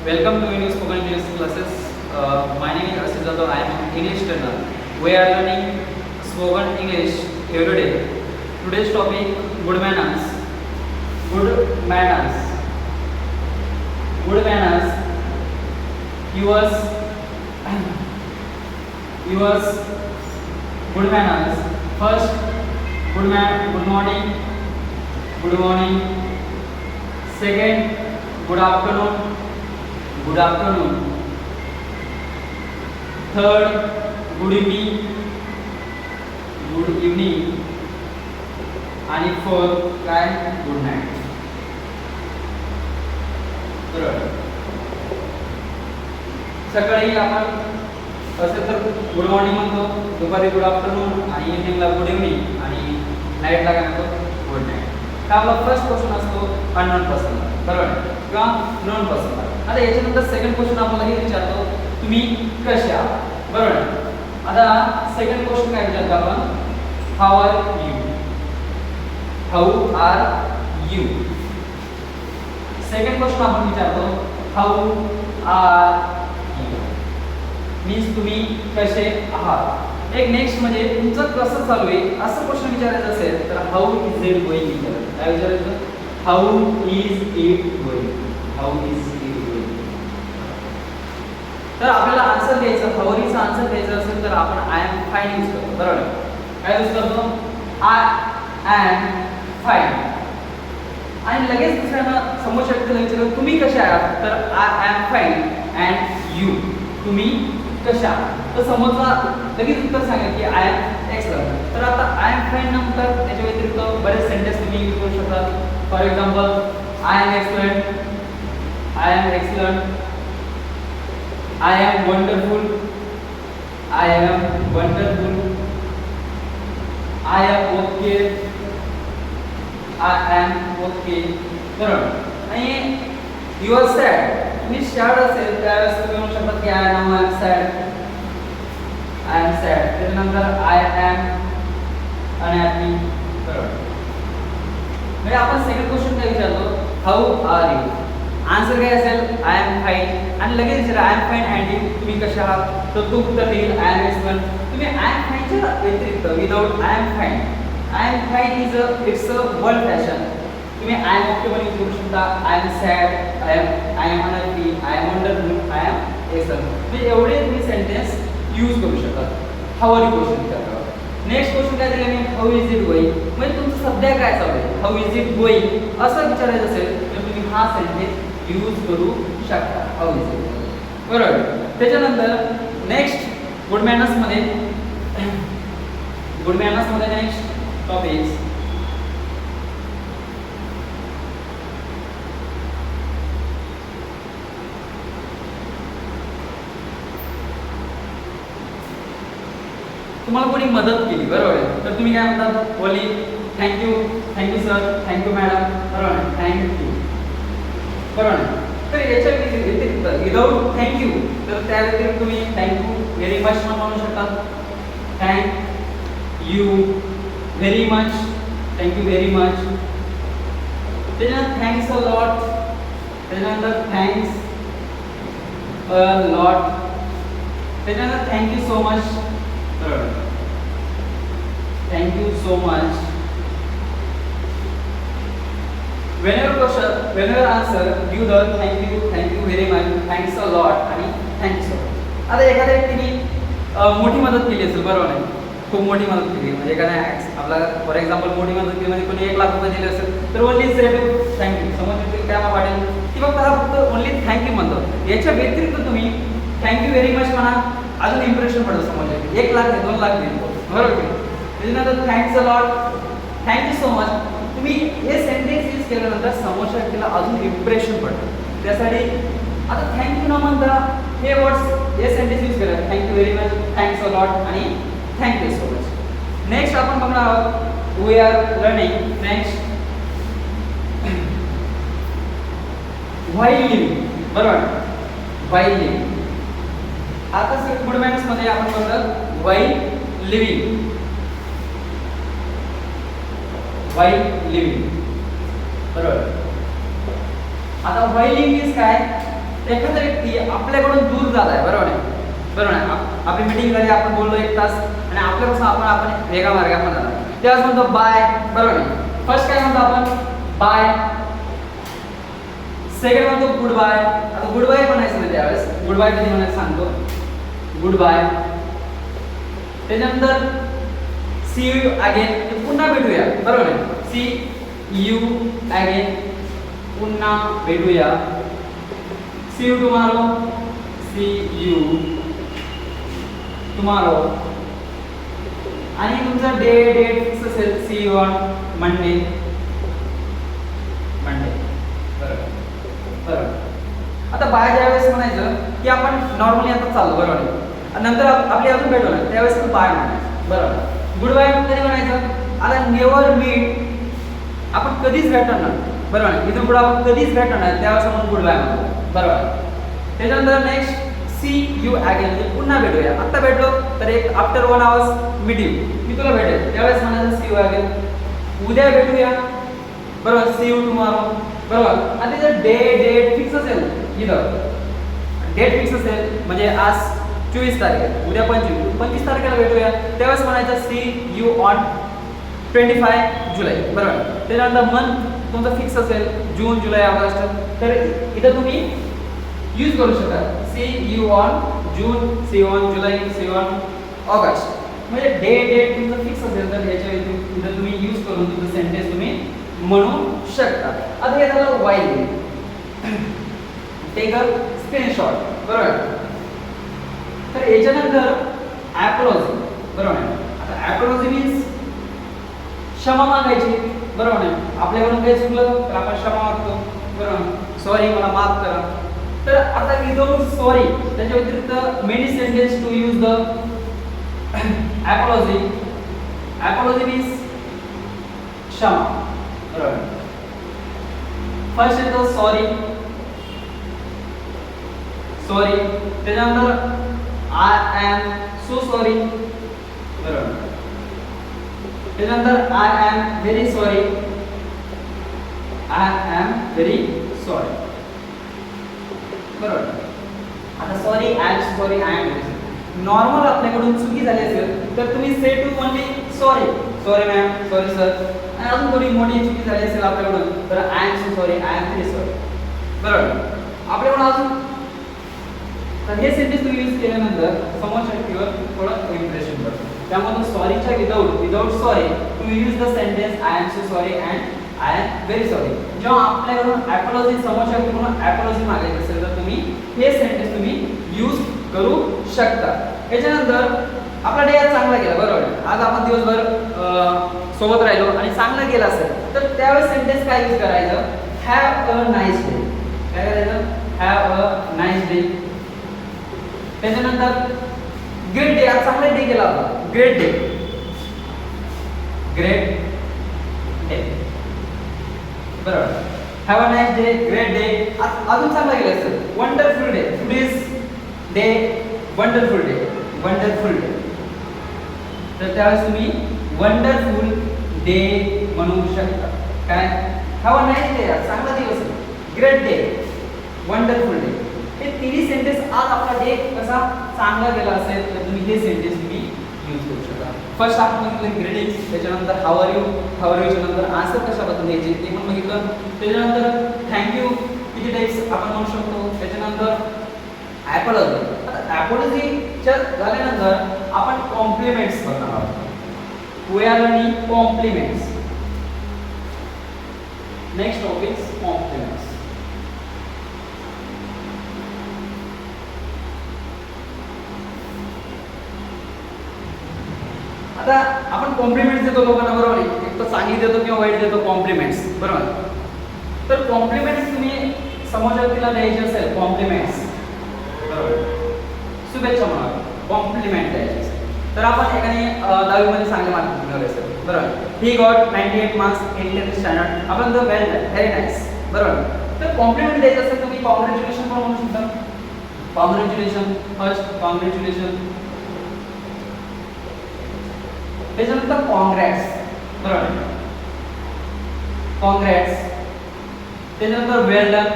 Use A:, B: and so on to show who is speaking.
A: Welcome to English Spoken English classes. My name is Ashish Jadhav. I am an English trainer. We are learning spoken English every day. Today's topic: good manners. Good manners. Good manners. Yours. Good manners. First, good morning. Good morning. Second, good afternoon. Good afternoon. Third, good evening. Good evening. आणि fourth काय good night. बरोबर. सकाळी आपण असे तर good morning म्हणतो, दुपारी good afternoon आणि इव्हनिंगला गुड इव्हनिंग आणि नाईटला काय म्हणतो गुड नाईट. हा आपला फर्स्ट क्वेश्चन असतो अननोन पर्सन, बरोबर, किंवा नोन पर्सन. आता याच्यानंतर सेकंड क्वेश्चन आपल्याला हे विचारतो तुम्ही कसे आहात, बरोबर. आता सेकंड क्वेश्चन काय विचारतो आपण, how are you. How are you. Second question आपण विचारतो हाऊ आर यू मीन्स तुम्ही कसे आहात. एक नेक्स्ट म्हणजे तुमचं कसं चालू आहे असं क्वेश्चन विचारायचं असेल तर हाऊ इज इट गोइंग विचारायचं. काय विचारायचं, how is it going. How is it going. तर आपल्याला आन्सर द्यायचं, हाऊ इज आन्सर द्यायचं असेल तर आपण आय एम फाईन यूज करतो, बरोबर. काय यूज करतो, आय एम फाईन. आणि लगेच दुसऱ्यांना समोरच्या व्यक्तीला विचारलं तुम्ही कसे आहात तर I am fine and you, तुम्ही कशा. तर समोरचा लगेच उत्तर सांगेल की आय एम एक्सलंट. तर आता आय एम फाईन नंतर त्याच्या व्यतिरिक्त बरेच सेंटेन्स तुम्ही यूज करू शकता. For example, I am excellent, I am excellent, I am wonderful, I am wonderful, I am okay, I am okay, बरोबर. आणि यू आर सॅड, तुम्ही सॅड असेल त्यावेळेस तुम्ही म्हणू शकता की I am sad, I am sad. त्याच्यानंतर आय एम अनहॅपी, बरोबर. म्हणजे आपण सेकंड क्वेश्चन काय विचारतो, हाऊ आर यू. आन्सर काय असेल, आय एम फाईन. आणि लगेच विचारा I am fine and you, तुम्ही कशा आहात. तर तो उत्तर देईल आय एम एक्सलंट. तुम्ही आय एम फाईनच्या व्यतिरिक्त without I am fine, I am fine it's a world fashion. तुम्ही आय एम ओके पण यूज करू शकता. I am sad, I am unhappy, I am wonderful, I am excellent. म्हणजे एवढे तुम्ही सेंटेन्स यूज करू शकता. हाऊ आर यू क्वेश्चन विचारता. नेक्स्ट क्वेश्चन काय दिले मी, हाऊ इज इट गोईंग. म्हणजे तुमचं सध्या काय चालू आहे, हाऊ इज इट गोईंग असं विचारायचं असेल तर तुम्ही हा सेंटेन्स यूज करू शकता, हाऊ इज इट, बरोबर. त्याच्यानंतर नेक्स्ट गुड मॅनर्स मध्ये नेक्स्ट टॉपिक्स तुम्हाला कोणी मदत केली, बरोबर आहे, तर तुम्ही काय म्हणतात, बोली thank you, thank you sir, thank you madam, बरोबर, थँक्यू, बरोबर. तर याच्या व्यतिरिक्त विदाउट थँक्यू तर त्या व्यतिरिक्त तुम्ही थँक्यू व्हेरी मच म्हणू शकता. Thank you very much, thank you very much. त्याच्यानंतर थँक्स अ लॉट, त्याच्यानंतर थँक्स अ लॉट, त्याच्यानंतर थँक्यू सो मच, बरोबर, thank you so much. whenever answer give the thank you very much, thanks a lot आणि thanks so much. आता एखाद्या व्यक्तीने मोठी मदत केली असेल, बरोबर आहे, खूप मोठी मदत केली, म्हणजे एखाद्या आपला फॉर एक्झाम्पल मोठी मदत केली म्हणजे कोणी 1 लाख रुपये दिले असेल तर ओनली से थँक्यू. समोर काय मला वाटेल की बाबा हा फक्त ओनली थँक्यू म्हणतो. याच्या व्यतिरिक्त तुम्ही थँक्यू व्हेरी मच म्हणा, अजून इम्प्रेशन पडतं समोर. 1 लाख 2 लाख दिले, बरोबर. त्याच्यानंतर thanks a lot, thank you so much. तुम्ही हे सेंटेन्स यूज केल्यानंतर समोरच्या व्यक्तीला अजून इम्प्रेशन पडतं. त्यासाठी आता थँक्यू न म्हणता हे वर्ड्स, हे सेंटेन्स यूज करा, thank you very much, thanks a lot आणि थँक्यू सो मच. नेक्स्ट आपण बघणार आहोत, we are learning next while leaving, बरोबर, व्हाईल लिव्हिंग. आता गुड मॅनर्स मध्ये आपण बघतो व्हाईल लिव्हिंग, व्हाईल लिव्हिंग, बरोबर. आता व्हाईल लिव्हिंग इज काय, एखादा व्यक्ती आपल्याकडून दूर जात आहे, बरोबर आहे, बरोबर आहे. आपली मीटिंग झाली, आपण बोललो 1 तास आणि आपल्यापासून आपण वेगळ्या मार्गाने जाणार, त्यावेळेस म्हणतो बाय, बरोबर आहे. फर्स्ट काय म्हणतो आपण बाय, सेकंड म्हणतो गुड बाय. आता गुड बाय म्हणायचं नाही त्यावेळेस, गुड बाय कधी म्हणायचं सांगतो, गुड बाय. त्याच्यानंतर सी यू अगेन, पुन्हा भेटूया, बरोबर आहे. सी यू अगेन, पुन्हा भेटूया. See you tomorrow, see you tomorrow. आणि तुमचा डेट फिक्स असेल, see you on Monday, Monday, बरोबर बरोबर. आता बाय ज्यावेळेस म्हणायचं की आपण नॉर्मली आता चाललो, बरोबर आहे, नंतर आपली अजून भेट होणार, त्यावेळेस तू बाय म्हणायचं, बरोबर. गुड बाय कधी म्हणायचं, आता नेवर मीट, आपण कधीच भेटणार नाही, बरोबर आहे, इथून पुढे आपण कधीच भेटणार नाही, त्यावेळेस आपण गुड बाय म्हणतो, बरोबर आहे. त्याच्यानंतर नेक्स्ट सी यू अगेन, म्हणजे पुन्हा भेटूया. आता भेटलो तर एक आफ्टर 1 आवर्स मीट यू, मी तुला भेटेल, त्यावेळेस म्हणायचं सी यू अगेन. उद्या भेटूया, बरोबर, सी यू टुमारो, बरोबर. आणि जर डेट फिक्स असेल, इथं डेट फिक्स असेल म्हणजे आज 24 तारीख, उद्या 25 तारखेला भेटूया, त्यावेळेस म्हणायचं सी यू ऑन 25 जुलै, बरोबर. त्याच्यानंतर मंथ तुमचं फिक्स असेल, जून, जुलै, ऑगस्ट, तर इथं तुम्ही यूज करू शकता see you on June, see on July, see on August. म्हणजे डेट तुमचं फिक्स असेल तर याच्या इथं तुम्ही यूज करून तुमचं सेंटेन्स तुम्ही म्हणू शकता. आता हे झालं वाईल, टेक अ स्क्रीनशॉट, बरोबर. तर याच्यानंतर ॲपॉलॉजी, बरोबर आहे. आता ॲपॉलॉजी मीन्स क्षमा मागायची, बरोबर आहे. आपल्याकडून काही चुकलं तर आपण क्षमा मागतो, बरोबर, सॉरी मला माफ करा. तर आता विदाउट सॉरी त्याच्या व्यतिरिक्त many sentence to use the apology. Apology means क्षमा, बरोबर. फर्स्ट येतो सॉरी, सॉरी. त्याच्यानंतर आय एम सो सॉरी, बरोबर. त्याच्यानंतर I am very sorry, I am very sorry, बरोबर. आता sorry, I am sorry, I am very sorry. Normal आपल्याकडून चुकी झाली असेल तर तुम्ही say to only sorry, sorry ma'am, sorry sir. आणि अजून थोडी मोठी चुकी झाली असेल आपल्याकडून तर I am so sorry, I am very sorry, बरोबर. आपल्याकडून अजून तर हे सेंटेन्स तुम्ही यूज केल्यानंतर समोरच्या व्यक्तीवर थोडं इम्प्रेशन पडतं. त्यामुळे सॉरीच्या विदाउट सॉरी तुम्ही use the sentence I am so sorry and I am very sorry. जेव्हा आपल्याकडून ॲपॉलॉजी समोरच्या व्यक्तीकडून ॲपॉलॉजी मागायची असेल तर तुम्ही हे सेंटेन्स तुम्ही यूज करू शकता. याच्यानंतर आपला डे आज चांगला गेला, बरोबर. आज आपण दिवसभर सोबत राहिलो आणि चांगला गेला असेल तर त्यावेळेस सेंटेन्स काय यूज करायचं, हॅव अ नाईस डे. काय करायचं, हॅव अ नाईस डे. त्याच्यानंतर ग्रेट डे, आज चांगला डे गेला होता, ग्रेट डे, ग्रेट डे, बरोबर. Have a nice day, great day. आज अजून चांगला गेला असेल, wonderful day, today's day, wonderful day, wonderful day. तर त्यावेळेस तुम्ही वंडरफुल डे म्हणू शकता. काय, हॅव अ नाईस डे, चांगला दिवस आहे, ग्रेट डे, वंडरफुल डे. हे तिन्ही सेंटेन्स आज आपला डे कसा चांगला गेला असेल तर तुम्ही हे सेंटेन्स तुम्ही यूज करू शकता. फर्स्ट आपण बघितलं ग्रीटिंग्स, त्याच्यानंतर how are you, how are यूच्या नंतर आन्सर कशाबद्दल द्यायचे ते पण बघितलं. त्याच्यानंतर थँक्यू किती टाइप्स आपण म्हणू शकतो. त्याच्यानंतर ॲपॉलॉजी. आता ॲपॉलॉजीच्या झाल्यानंतर आपण कॉम्प्लिमेंट्स बघणार आहोत. We are learning compliments. Next topic compliments. आता आपण कॉम्प्लिमेंट्स देतो लोकांना, बरोबर. एक तर चांगली देतो किंवा वाईट देतो कॉम्प्लिमेंट्स, बरोबर. तर कॉम्प्लिमेंट्स तुम्ही समोरच्या व्यक्तीला द्यायचे असेल कॉम्प्लिमेंट्स, बरोबर, शुभेच्छा म्हणा, कॉम्प्लिमेंट द्यायचे असेल तर आपण एकाने 10वी मध्ये चांगले मार्क मिळवले असेल, बरोबर. He got 98 marks in 10th standard, आपण तो व्हेरी नाईस, बरोबर. तर कॉम्प्लिमेंट द्यायचं असेल तुम्ही कॉंग्रॅच्युलेशन पण म्हणू शकता. Congratulation, first congratulation. त्याच्यानंतर कॉंग्रॅट्स, बरोबर, कॉंग्रॅट्स. त्याच्यानंतर वेल डन,